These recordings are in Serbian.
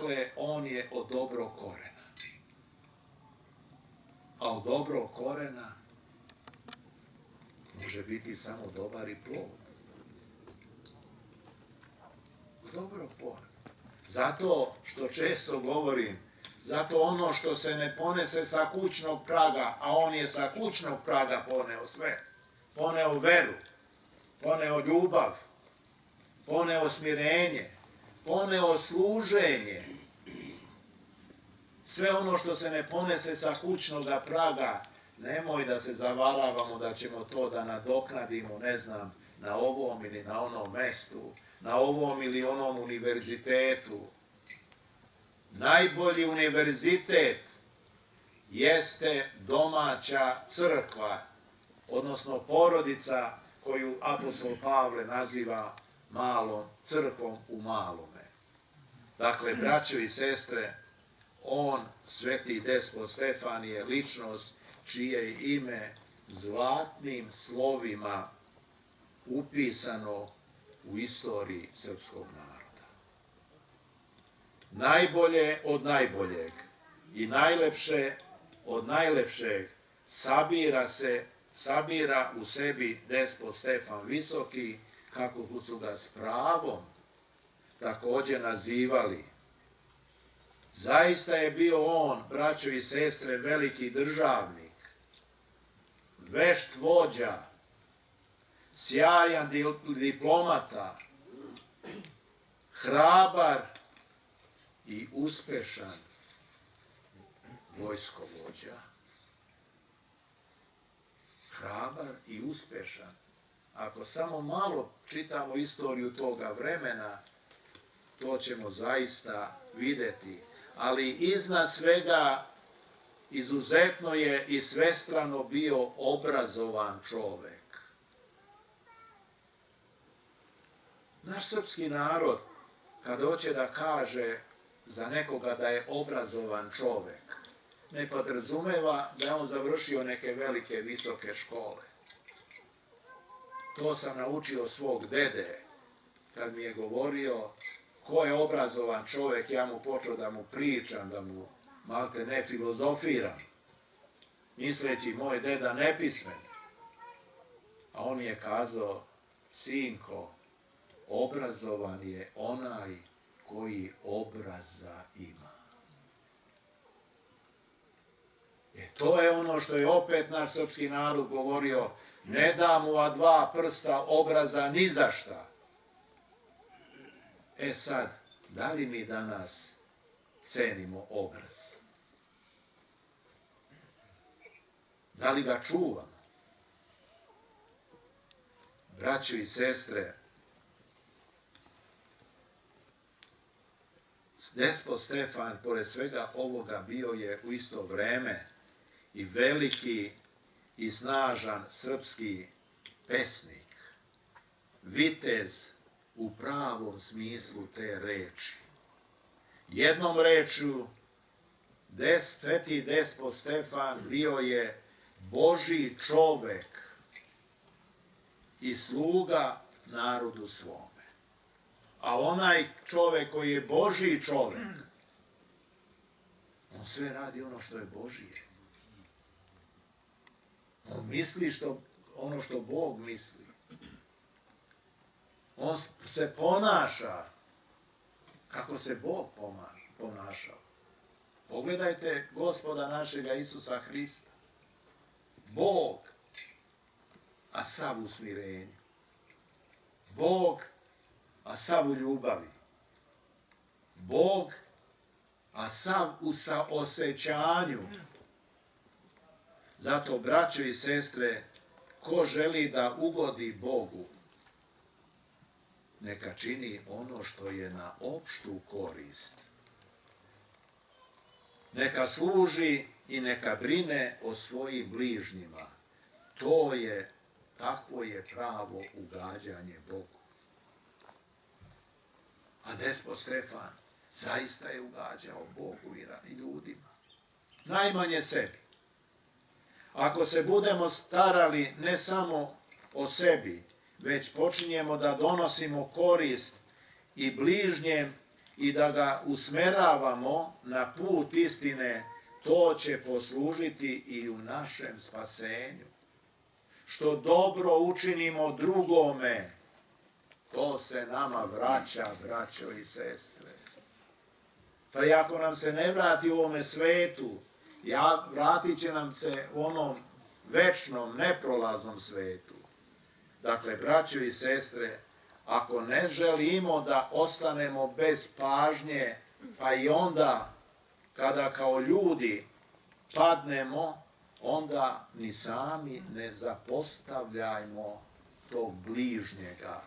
Dakle, on je od dobrog korena. A od dobrog korena može biti samo dobar i plod. Od dobrog korena. Zato što često govorim, zato ono što se ne ponese sa kućnog praga, a on je sa kućnog praga poneo sve. Poneo veru, poneo ljubav, poneo smirenje, poneo služenje. Sve ono što se ne ponese sa kućnog praga, nemoj da se zavaravamo da ćemo to da nadoknadimo, ne znam, na ovom ili na onom mestu, na ovom ili onom univerzitetu. Najbolji univerzitet jeste domaća crkva, odnosno porodica koju apostol Pavle naziva malom crkvom u malome. Dakle, braćo i sestre, on, sveti despot Stefan, je ličnost čije je ime zlatnim slovima upisano u istoriji srpskog naroda. Najbolje od najboljeg i najlepše od najlepšeg sabira u sebi despot Stefan Visoki, kako su ga s pravom također nazivali. Zaista je bio on, braćo i sestre, veliki državnik, vešt vođa, sjajan diplomata, hrabar i uspešan vojskovođa. Hrabar i uspešan. Ako samo malo čitamo istoriju toga vremena, to ćemo zaista videti. Ali iznad svega izuzetno je i svestrano bio obrazovan čovek. Naš srpski narod, kad hoće da kaže za nekoga da je obrazovan čovek, ne podrazumeva da je on završio neke velike visoke škole. To sam naučio svog dede, kad mi je govorio ko je obrazovan čovek, ja mu počeo da mu pričam, da mu malte ne filozofiram, misleći moj deda nepismen. A on je kazao, sinko, obrazovan je onaj koji obraza ima. To je ono što je opet naš srpski narod govorio, ne da mu a dva prsta obraza ni za šta. Sad, da li mi danas cenimo obraz? Da li ga čuvamo? Braćo i sestre, despot Stefan, pored svega ovoga, bio je u isto vreme i veliki i snažan srpski pesnik, vitez u pravom smislu te reči. Jednom rečju, sveti despot Stefan bio je Božji čovek i sluga narodu svome. A onaj čovek koji je Božji čovek, on sve radi ono što je Božije. On misli ono što Bog misli. On se ponaša kako se Bog ponašao. Pogledajte Gospoda našega Isusa Hrista. Bog, a sav u smirenju. Bog, a sav u ljubavi. Bog, a sav u saosećanju. Zato, braćo i sestre, ko želi da ugodi Bogu, neka čini ono što je na opštu korist. Neka služi i neka brine o svojim bližnjima. Takvo je pravo ugađanje Bogu. A despot Stefan zaista je ugađao Bogu i ljudima. Najmanje sebi. Ako se budemo starali ne samo o sebi, već počinjemo da donosimo korist i bližnjem i da ga usmeravamo na put istine, to će poslužiti i u našem spasenju. Što dobro učinimo drugome, to se nama vraća, braćo i sestre. Pa i ako nam se ne vrati u ovome svetu, vratit će nam se u onom večnom, neprolaznom svetu. Dakle, braćo i sestre, ako ne želimo da ostanemo bez pažnje, pa i onda kada kao ljudi padnemo, onda ni sami ne zapostavljajmo tog bližnjega,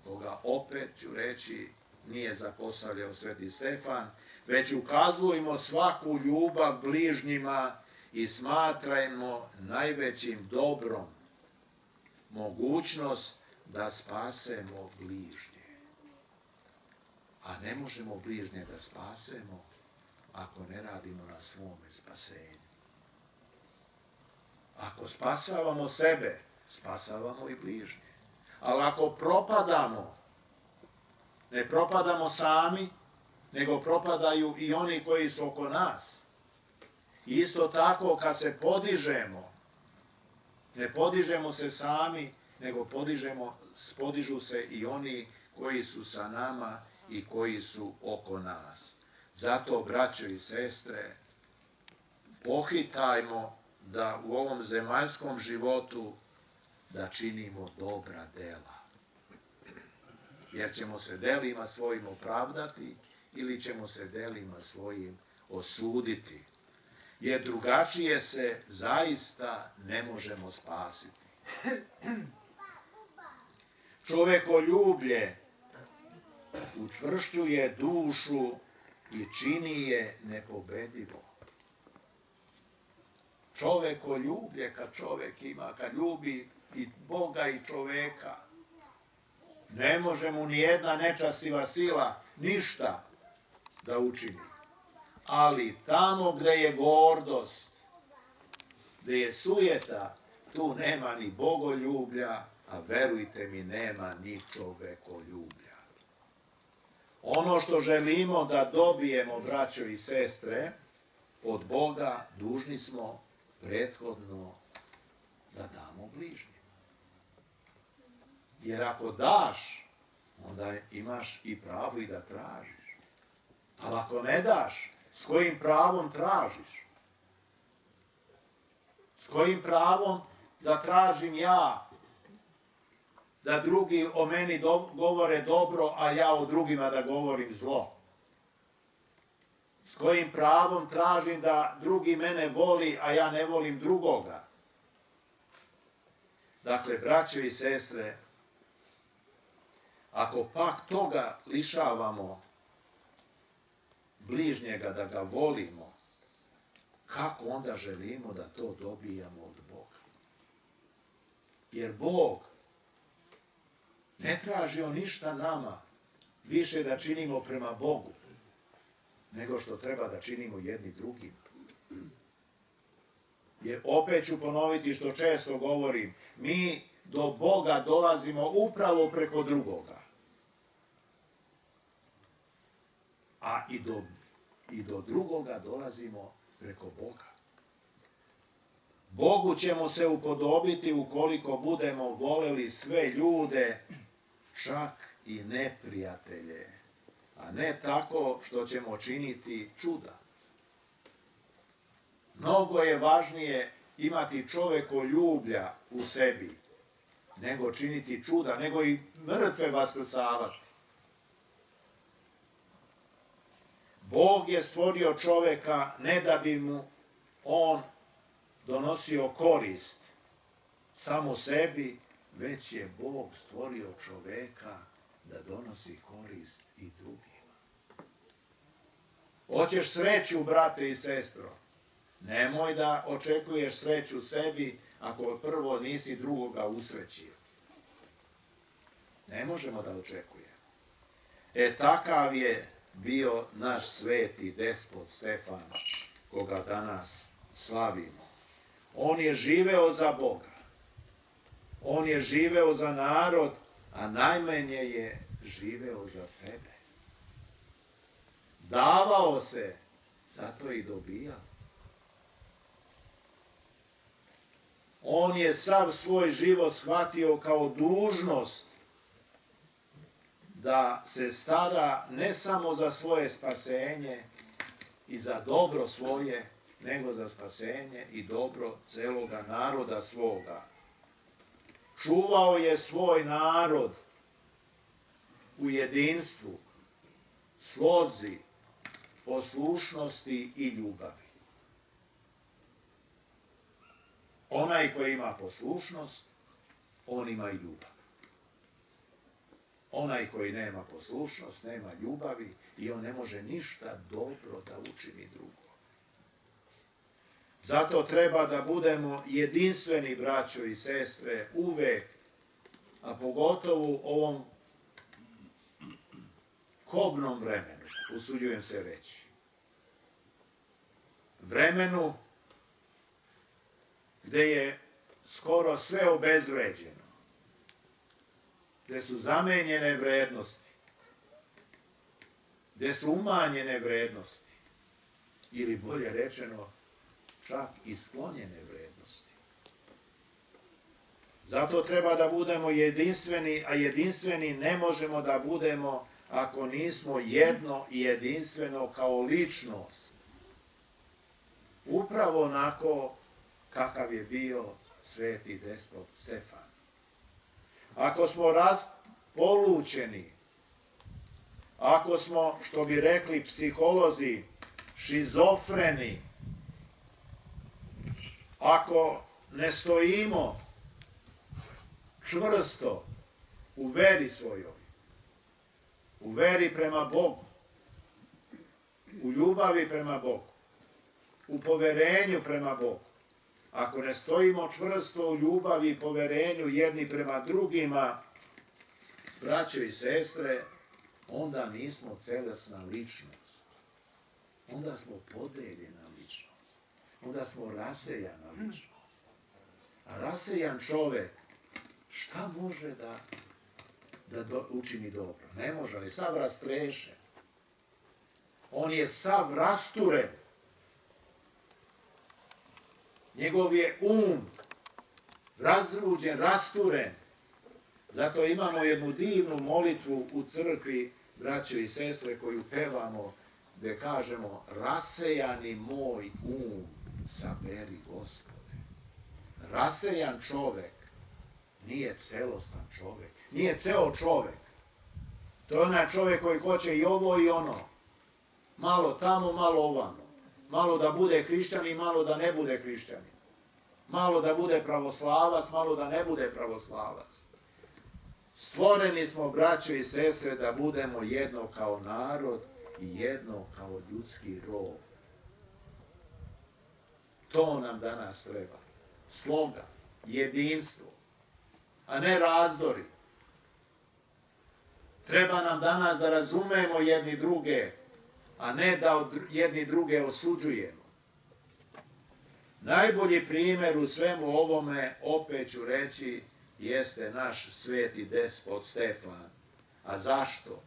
koga opet ću reći nije zapostavljao Sveti Stefan, već ukazujemo svaku ljubav bližnjima i smatrajmo najvećim dobrom mogućnost da spasemo bližnje. A ne možemo bližnje da spasemo ako ne radimo na svome spasenju. Ako spasavamo sebe, spasavamo i bližnje. Ali ako propadamo, ne propadamo sami, nego propadaju i oni koji su oko nas. Isto tako kad se podižemo, ne podižemo se sami, nego podižu se i oni koji su sa nama i koji su oko nas. Zato, braćo i sestre, pohitajmo da u ovom zemaljskom životu da činimo dobra dela. Jer ćemo se delima svojim opravdati ili ćemo se delima svojim osuditi. Jer drugačije se zaista ne možemo spasiti. Čovekoljublje učvršćuje dušu i čini je nepobedivo. Čovekoljublje kad čovek ima, kad ljubi i Boga i čoveka, ne može mu nijedna nečastiva sila ništa da učini. Ali tamo gde je gordost, gde je sujeta, tu nema ni bogoljublja, a verujte mi, nema ni čovekoljublja. Ono što želimo da dobijemo, braćo i sestre, od Boga, dužni smo prethodno da damo bližnjima. Jer ako daš, onda imaš i pravo i da tražiš. Ali ako ne daš, s kojim pravom tražiš? S kojim pravom da tražim ja, da drugi o meni govore dobro, a ja o drugima da govorim zlo? S kojim pravom tražim da drugi mene voli, a ja ne volim drugoga? Dakle, braćo i sestre, ako pak toga lišavamo bližnjega da ga volimo, kako onda želimo da to dobijamo od Boga? Jer Bog ne traži on ništa nama više da činimo prema Bogu, nego što treba da činimo jedni drugim. Jer opet ću ponoviti što često govorim, mi do Boga dolazimo upravo preko drugoga. A i do drugoga dolazimo preko Boga. Bogu ćemo se upodobiti ukoliko budemo voleli sve ljude, čak i neprijatelje, a ne tako što ćemo činiti čuda. Mnogo je važnije imati čovekoljublja u sebi, nego činiti čuda, nego i mrtve vaskrsavati. Bog je stvorio čoveka ne da bi mu on donosio korist samo sebi, već je Bog stvorio čoveka da donosi korist i drugima. Hoćeš sreću, brate i sestro? Nemoj da očekuješ sreću sebi ako prvo nisi drugoga usrećio. Ne možemo da očekujemo. Takav je bio naš sveti despot Stefan, koga danas slavimo. On je živeo za Boga. On je živeo za narod, a najmanje je živeo za sebe. davao se, zato i dobijao. On je sav svoj život shvatio kao dužnost da se stara ne samo za svoje spasenje i za dobro svoje, nego za spasenje i dobro celoga naroda svoga. Čuvao je svoj narod u jedinstvu, slozi, poslušnosti i ljubavi. Onaj koji ima poslušnost, on ima i ljubav. Onaj koji nema poslušnost, nema ljubavi i on ne može ništa dobro da učini drugo. Zato treba da budemo jedinstveni, braćo i sestre, uvek, a pogotovo u ovom kobnom vremenu, usuđujem se reći. Vremenu gde je skoro sve obezvređeno, gde su zamenjene vrednosti, gde su umanjene vrednosti, ili bolje rečeno, čak i sklonjene vrednosti. Zato treba da budemo jedinstveni, a jedinstveni ne možemo da budemo ako nismo jedno i jedinstveno kao ličnost. Upravo onako kakav je bio sveti despot Stefan. Ako smo raspolućeni, ako smo, što bi rekli psiholozi, šizofreni, ako ne stojimo čvrsto u veri svojoj, u veri prema Bogu, u ljubavi prema Bogu, u poverenju prema Bogu, ako ne stojimo čvrsto u ljubavi i poverenju jedni prema drugima, braćo i sestre, onda nismo celesna ličnost. Onda smo podeljena ličnost. Onda smo rasejana ličnost. A rasejan čovek, šta može da učini dobro? Ne može, on je sav rastrešen. On je sav rasturen. Njegov je razruđen, rasturen. Zato imamo jednu divnu molitvu u crkvi, braćo i sestre, koju pevamo, gde kažemo: rasejani moj saberi, Gospode. Rasejan čovek nije celostan čovek, nije ceo čovek. To je onaj čovek koji hoće i ovo i ono. Malo tamo, malo ovamo. Malo da bude hrišćanin, malo da ne bude hrišćanin. Malo da bude pravoslavac, malo da ne bude pravoslavac. Stvoreni smo, braćo i sestre, da budemo jedno kao narod i jedno kao ljudski rod. To nam danas treba. Sloga, jedinstvo, a ne razdori. Treba nam danas da razumemo jedni druge, a ne da jedni druge osuđujemo. Najbolji primjer u svemu ovome, opet ću reći, jeste naš sveti despot Stefan. A zašto?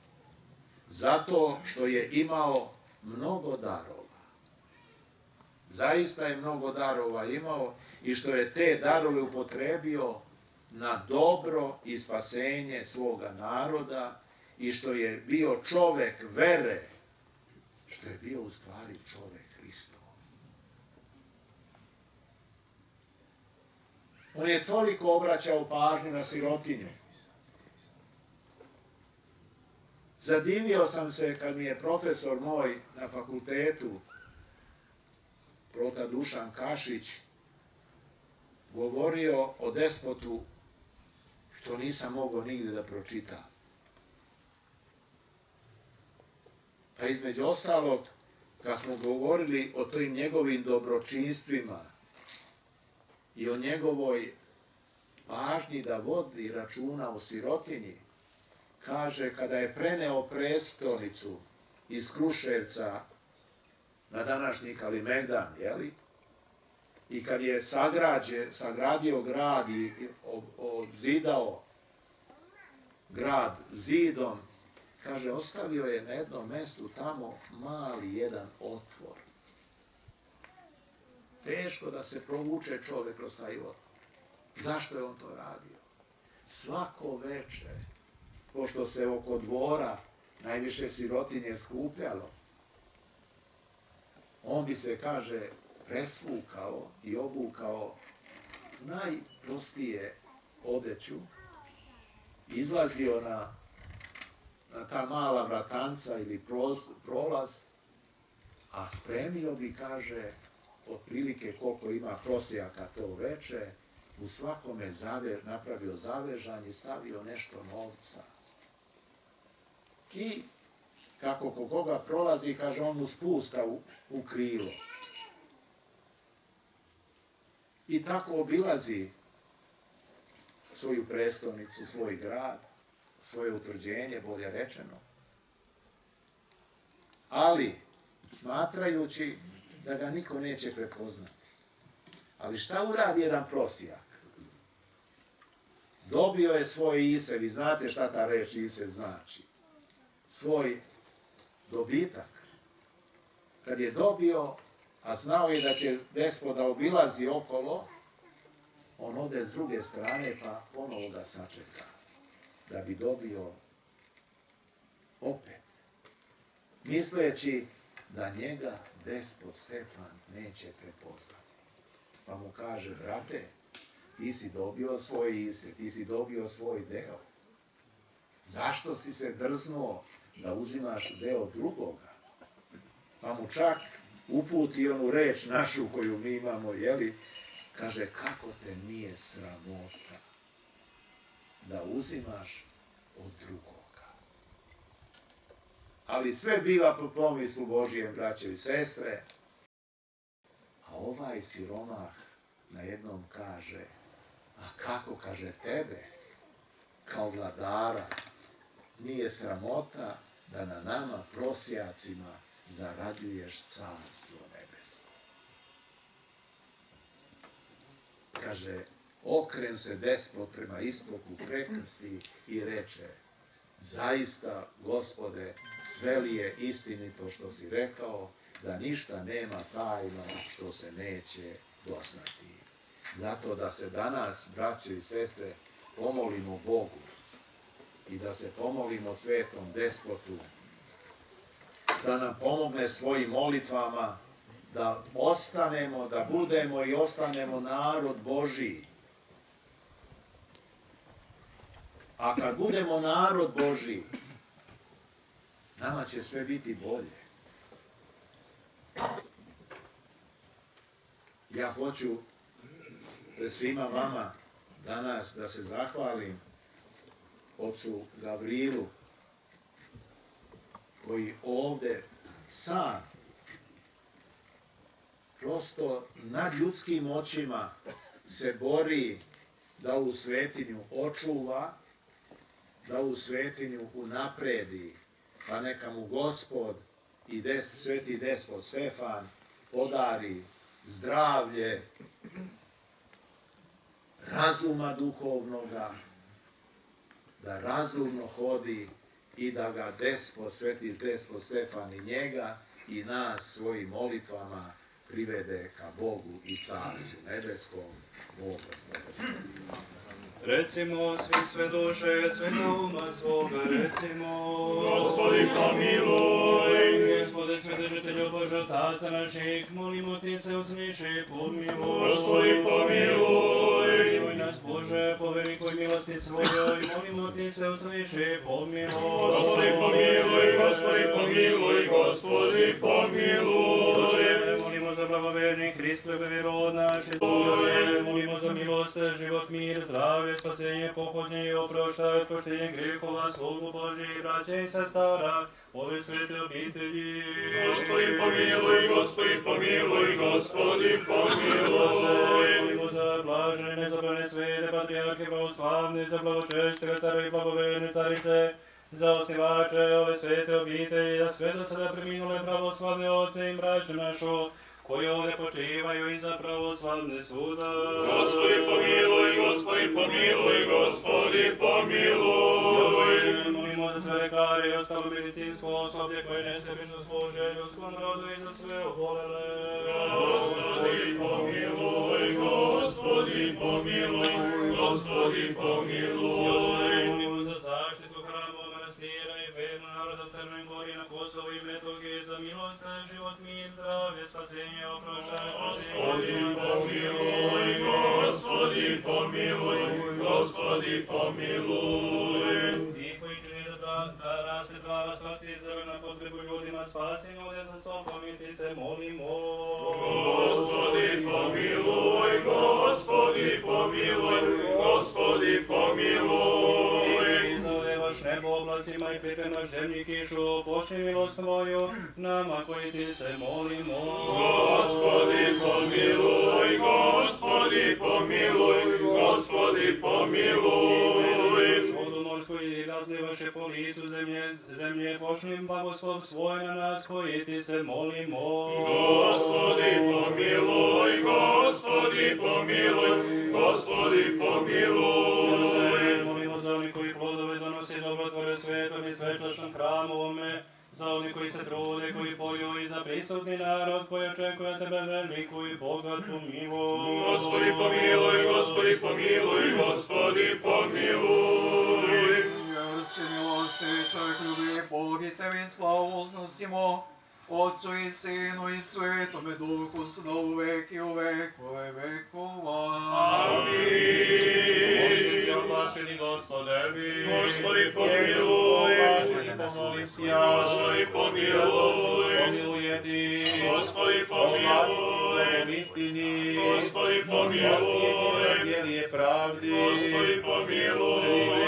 Zato što je imao mnogo darova. Zaista je mnogo darova imao i što je te darove upotrebio na dobro i spasenje svoga naroda i što je bio čovek vere, što je bio u stvari čovek Hristov. On je toliko obraćao pažnju na sirotinju. Zadivio sam se kad mi je profesor moj na fakultetu, prota Dušan Kašić, govorio o despotu što nisam mogao nigde da pročitam. Pa između ostalog, kad smo govorili o tim njegovim dobročinstvima i o njegovoj pažnji da vodi računa o sirotinji, kaže, kada je preneo prestonicu iz Kruševca na današnji Kalimegdan, jeli? I kad je sagradio grad i odzidao grad zidom, kaže, ostavio je na jednom mjestu tamo mali jedan otvor. Teško da se provuče čovjek kroz taj otvor. Zašto je on to radio? Svako večer, pošto se oko dvora najviše sirotinje skupljalo, on bi se, kaže, presvukao i obukao najprostije odeću, izlazio na ta mala vratanca ili prolaz, a spremio bi, kaže, otprilike koliko ima prosjaka to veče, u svakome napravio zavežanje i stavio nešto novca. I kako koga prolazi, kaže, on mu spusta u krilo. I tako obilazi svoju prestolnicu, svoj grad, svoje utvrđenje, bolje rečeno. Ali, smatrajući da ga niko neće prepoznati. Ali šta uradi jedan prosjak? Dobio je svoj ise, vi znate šta ta reč ise znači. Svoj dobitak. Kad je dobio, a znao je da će despot da obilazi okolo, on ode s druge strane pa ponovo ga sačeka, da bi dobio opet, misleći da njega despot Stefan neće prepoznati. Pa mu kaže, brate, ti si dobio svoj ise, ti si dobio svoj deo. Zašto si se drznuo da uzimaš deo drugoga? Pa mu čak uputi onu reč našu koju mi imamo, jeli, kaže, kako te nije sramota da uzimaš od drugoga. Ali sve biva po pomislu Božijem, braće i sestre, a ovaj siromah na jednom kaže, a kako, kaže, tebe, kao vladara, nije sramota da na nama prosjacima zarađuješ carstvo nebesko. Kaže, okren se despot prema istoku, prekrsti i reče, zaista, Gospode, sve li je istinito što si rekao, da ništa nema tajno što se neće doznati. Zato da se danas, braćo i sestre, pomolimo Bogu i da se pomolimo svetom despotu, da nam pomogne svojim molitvama, da ostanemo, da budemo i ostanemo narod Božiji. A kad budemo narod Božiji, nama će sve biti bolje. Ja hoću pred svima vama danas da se zahvalim ocu Gavrilu, koji ovde sam, prosto nad ljudskim očima se bori da ovu svetinju očuva, da ovu svetinju unapredi, pa neka mu Gospod i sveti despot Stefan podari zdravlje, razuma duhovnoga, da razumno hodi i da ga sveti despot Stefan i njega i nas svojim molitvama privede ka Bogu i Carstvu nebeskom. Bog vas. Recimo svi sve duše, sve uma svoga, recimo. Gospodi pomiluj. Gospode svedržitelju Bože Otaca naših, molimo ti se uzmiši, pomiluj. Gospodi pomiluj. Miluj nas Bože, po velikoj milosti svojoj, molimo ti se uzmiši, pomiluj. Gospodi pomiluj, Gospodi pomiluj, Gospodi pomiluj. Bože, molimo za blagoverni Hrist, ljubavi rod naš, Bože, molimo za milost, život, mir, zdravlje, spasenje, pohodnje i oproštaj, otpuštenje grehova, slogu Božih, braća i sestara, ove svete obitelji. Gospodi pomiluj, Gospodi pomiluj, Gospodi pomiluj. Molimo za blažene, nezabrane svete, patrijarke, pravoslavne, za blagočestega cara i blagoverne carice, za osnivače ove svete obitelji, za sve do sada preminule pravoslavne oce i braću našu, koji ovdje počivaju i za pravoslavne suda. Gospodi pomiluj, Gospodi pomiluj, Gospodi pomiluj. Molimo za sve lekare i ostalo medicinsko osoblje koje nesebično služe ljudskom rodu i za sve obolele. Gospodi pomiluj, Gospodi pomiluj, Gospodi pomiluj. Molimo za zaštitu hramova, manastira i vernog naroda u Crnoj Gori, na Kosovu i Metohiji, za milost, život, mir, zdravlje, spasenje, oproštaj. Gospodi pomiluj, Gospodi pomiluj, Gospodi pomiluj. Ti koji činite da raste trava, stoci i zrna, potrebu ljudima spasi, ovdje sa sobom i ti se molimo. Gospodi pomiluj, Gospodi pomiluj, Gospodi pomiluj. Ti zalevaš nebo oblacima i pripremaš zemlji kišu, pošli milost svoju nama koji ti se molimo. Gospodi pomiluj, Gospodi pomiluj, Gospodi pomiluj. Vodu morsku i razlivaše po licu zemlje, pošli blagoslov svoj na nas koji ti se molimo. Gospodi pomiluj, Gospodi pomiluj, Gospodi pomiluj. Molimo za oni koji plodove donosi dobrotvore svetom i svečašnom hramovome, za oni koji se trude, koji poju i za prisutni narod koji očekuje tebe veliku i bogatu milost. Gospodi pomiluj, Gospodi pomiluj, Gospodi pomiluj. Jer si milostivčak, ljubi Bog i tebi slavu uznosimo, Otcu i Sinu i Svetome Duhu, sada u vek i u vekove vekova. Amin. Oglašeni Gospodevi, Gospodi pomiluj, pomolim si ja, Gospodi pomiluj, pomiluje ti, Gospodi pomiluj, u istini, Gospodi pomiluj, vjeri pravdi, Gospodi pomiluj,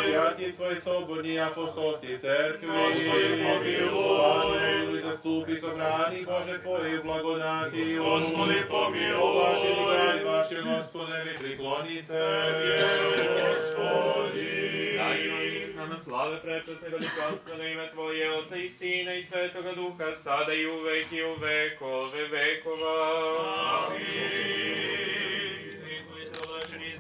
svijati svoj sobodnji apostolski cerkvi, Gospodi pomiluj, zastupi sobrani Bože tvoje blagodati, Gospodi pomiluj, oglašeni grani vaše Gospodevi, priklonite, Gospodi. S nama slave prečasne veličanstveno ime Tvoje, Otca i Sina i Svetoga Duha, sada i uvek i u vekove vekova. Amin. Ti koji ste ovlašeni iz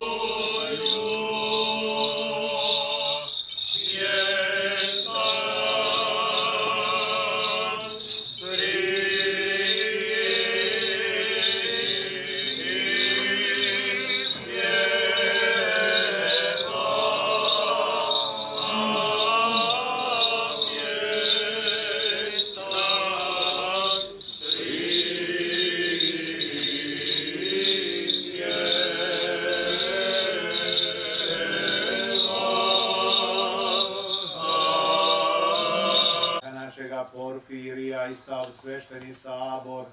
Porfirija i sav svešteni sabor,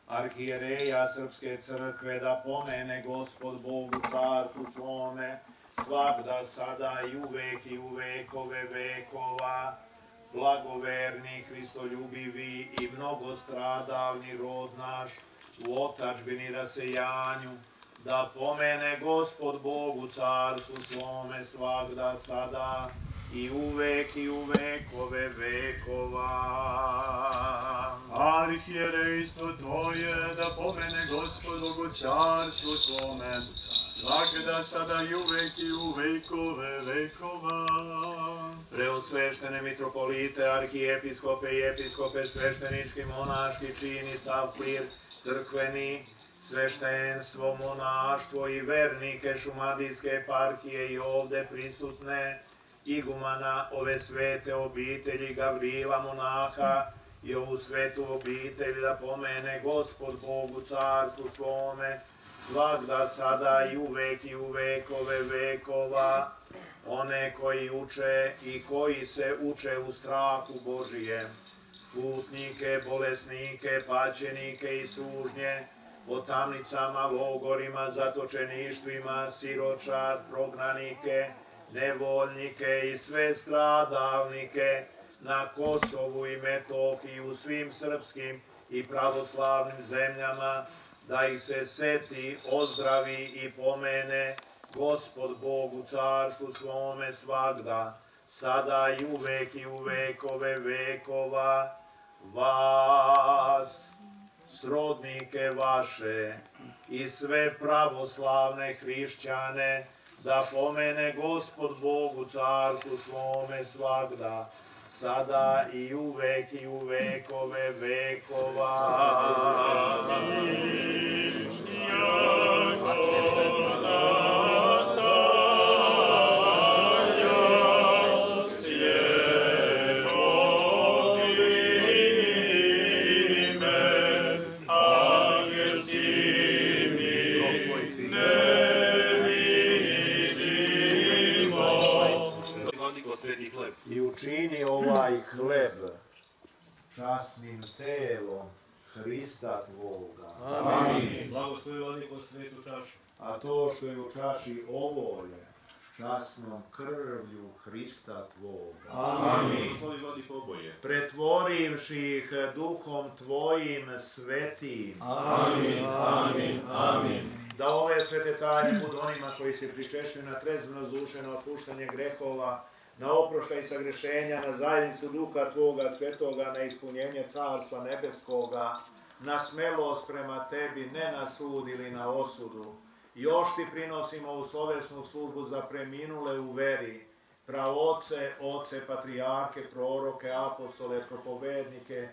arhijereja Srpske crkve, da pomene Gospod Bog u carstvu svome, svagda, sada i u vekove vekova, blagoverni, hristoljubivi i mnogostradavni rod naš, u otadžbini rasejanju, da pomene Gospod Bog u carstvu svome, svagda, sada i u vekove vekova. Arhijerejstvo Tvoje da pomene Gospod Bog u carstvu svome, svagda, sada i u vekove vekova. Preosveštene mitropolite, arhijepiskope i episkope, sveštenički, monaški čini, sav klir crkveni, sveštenstvo, monaštvo i vernike Šumadijske eparhije i ovde prisutne, igumana ove svete obitelji Gavrila monaha i ovu svetu obitelj da pomene Gospod Bog u carstvu svome, svagda, sada i u vekove vekova, one koji uče i koji se uče u strahu Božijem, putnike, bolesnike, paćenike i sužnje, po tamnicama, logorima, zatočeništvima, siročad, prognanike, nevoljnike i sve stradalnike na Kosovu i Metohiji, u svim srpskim i pravoslavnim zemljama, da ih se seti, ozdravi i pomene Gospod Bog u carstvu svome, svagda, sada i u vekove vekova, vas srodnički prethodnike vaše i sve pravoslavne hrišćane, da pomene Gospod Bog u carstvu svome svagda, sada i uvek i u vekove vekova. I učini ovaj hleb časnim telom Hrista Tvoga. Amin. Blagoslovi Vladiko svetu čašu. A to što je u čaši ovoj časnom krvlju Hrista Tvoga. Amin. Pretvorivši ih duhom Tvojim svetim. Amin. Amin. Amin. Da ove svete tajne budu onima koji se pričešćuju na trezvenost duše, na opuštanje grehova, na oproštaj sagrešenja, na zajednicu Duha Tvoga Svetoga, na ispunjenje Carstva Nebeskoga, na smelost prema Tebi, ne na sud ili na osudu. Još Ti prinosimo u slovesnu službu za preminule u veri, praoce, oce, patrijarke, proroke, apostole, propovednike,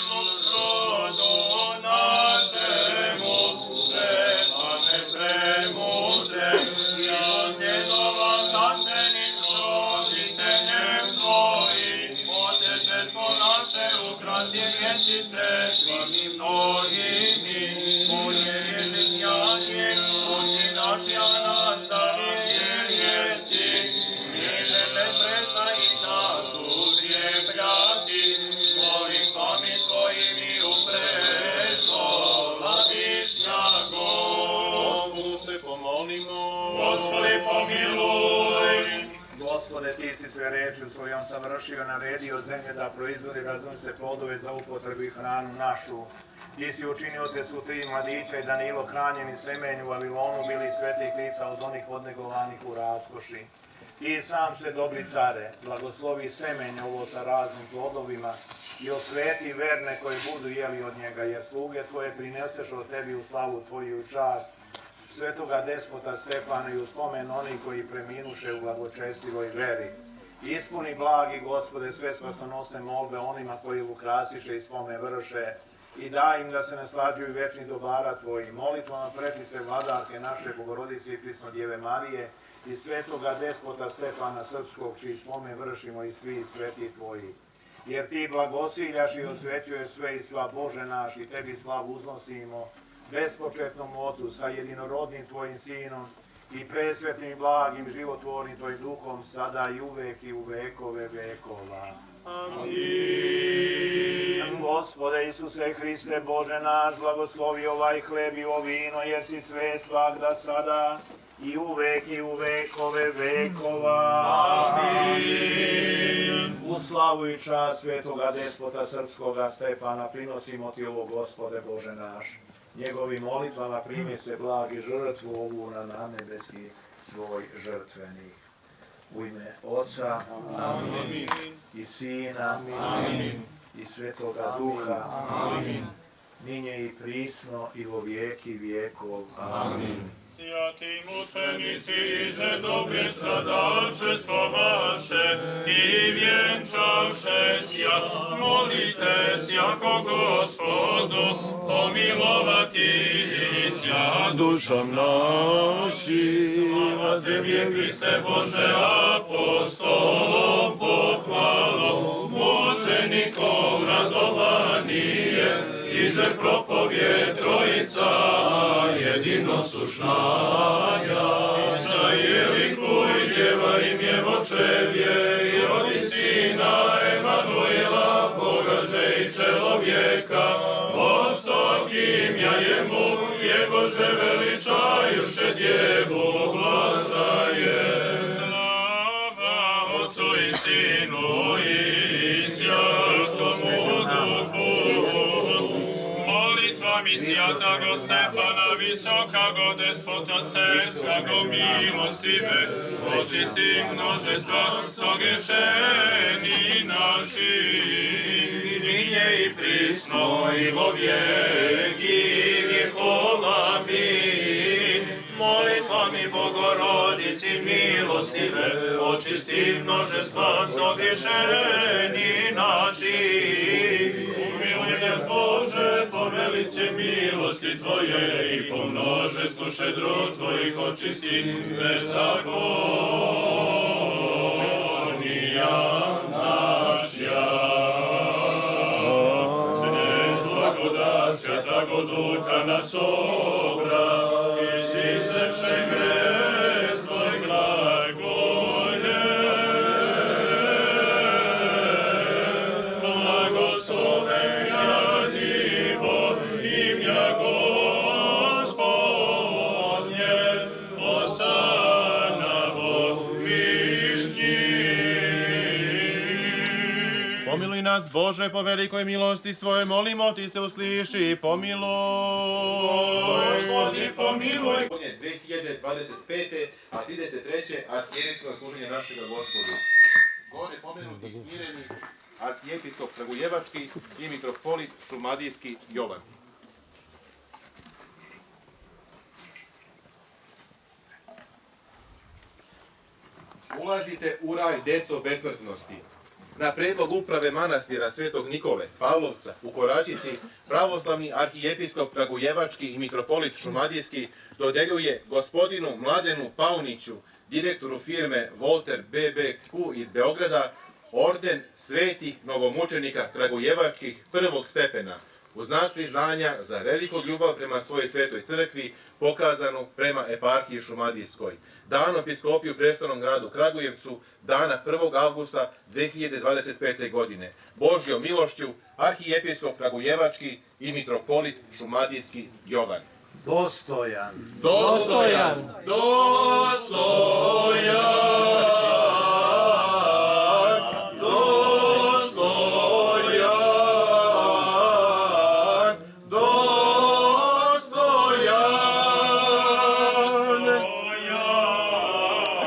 svojemu rodu našemu, Stefane premudre, i sljedova zaštenim roditeljem tvojim, Otečestvo naše ukrasje mjesece svim mnogimi, Bože rješenjanje, Oci naši, a nastavi jesi, niže bez prestaji nas uprijepljati, svojim pamet tvojim i u prestola višnjagom. Gospodu se pomolimo. Gospodi pomiluj. Gospode, ti si sve reči u svojom savršio, naredio zemlje da proizvodi razumse plodove za upotrebu i hranu našu. Ti si učinio te su tri mladića i Danilo hranjeni semenju u Vavilonu, bili sveti Krisa od onih odnegovanih u raskoši. Ti sam se, dobri care, blagoslovi semenje ovo sa raznim plodovima i osveti verne koji budu jeli od njega, jer sluge tvoje prineseš od tebi u slavu tvoju i čast, svetoga despota Stefana i u spomen onih koji preminuše u blagočestivoj veri. Ispuni, blagi Gospode, sve spasonosne molbe onima koji ukrasiše i spomen vrše i daj im da se naslađuju večni dobara tvoji. Molitvama pretiste vladarke naše Bogorodice i Prisnodjeve Marije i svetoga despota Stefana Srpskog, čiji spomen vršimo i svi sveti tvoji. Jer ti blagosiljaš i osvećuješ sve i sva Bože naš i tebi slavu uznosimo, bespočetnom Ocu sa jedinorodnim tvojim Sinom i presvetnim blagim životvornim tvojim Duhom, sada i uvek i u vekove vekova. Amin. Gospode Isuse Hriste, Bože naš, blagoslovi ovaj hleb i ovo vino, jer si sve svagda sada i u vekove vekova. Amin. U slavu i čast svetoga despota Srpskoga Stefana prinosimo ti ovo, Gospode Bože naš. Njegovim molitvama primi se blagi žrtvu ovu na nebeski svoj žrtvenik. U ime Oca, Amin. I Sina, Amin. I Svetoga Duha, Amin. ninje i prisno i vo vijeki vijekov. Amin. Svjati mučenici, že dobre stradačestvo vaše i vjenčavše sja, molite sjako Gospodu, pomilovati sja dušom našim. Slava Tebi, Hriste Bože, apostolom pohvalo, mučenikom radovanije, i že propovje Trojica jedino sušnaja. Sa jelikuj djeva im je vočevje i rodi Sina Emanuela, Boga že i čelovjeka, Vostok imja jemu, jego že veličajuše djevu blažaje. Slava Otcu i Sinu i Svjatomu Duhu. Molitvami sjatago Stefana, visokago despota srpskago milostive, očisti množestva sogrešeni naši. Ninje i prisno i vo vijeki vjekova amin. Molitvami Bogorodici milostive, očisti množestva sogrešeni naši. Umiluj nas Bože, po velice milosti Tvoje i po množestvu šedro Tvojih očisti bezakonija naša. Dnes blagodat Svjatago Duha nas obra i si zlepše grez Tvoj glagolje. Blagoslovenja divo imja Gospodnje, osana vo višnji. Pomiluj nas, Bože, po velikoj milosti svoje, molimo ti se usliši i pomiluj. Gospodi pomiluj. 2025. a 33. arhijerijsko služenje našega Gospodu. Gore pomenuti smireni arhijepiskop Kragujevački i mitropolit Šumadijski Jovan. Ulazite u raj, deco besmrtnosti. Na predlog uprave manastira Svetog Nikole Pavlovca u Koračici, pravoslavni arhijepiskop Kragujevački i mitropolit Šumadijski dodeljuje gospodinu Mladenu Pauniću, direktoru firme Volter BBQ iz Beograda, orden svetih novomučenika Kragujevačkih prvog stepena, u znak priznanja za veliku ljubav prema svojoj svetoj crkvi, pokazanu prema eparhiji Šumadijskoj. Dan episkopiju u prestolnom gradu Kragujevcu, dana 1. avgusta 2025. godine. Božjom milošću, arhijepiskop Kragujevački i mitropolit Šumadijski Jovan. Dostojan. Dostojan! Dostojan!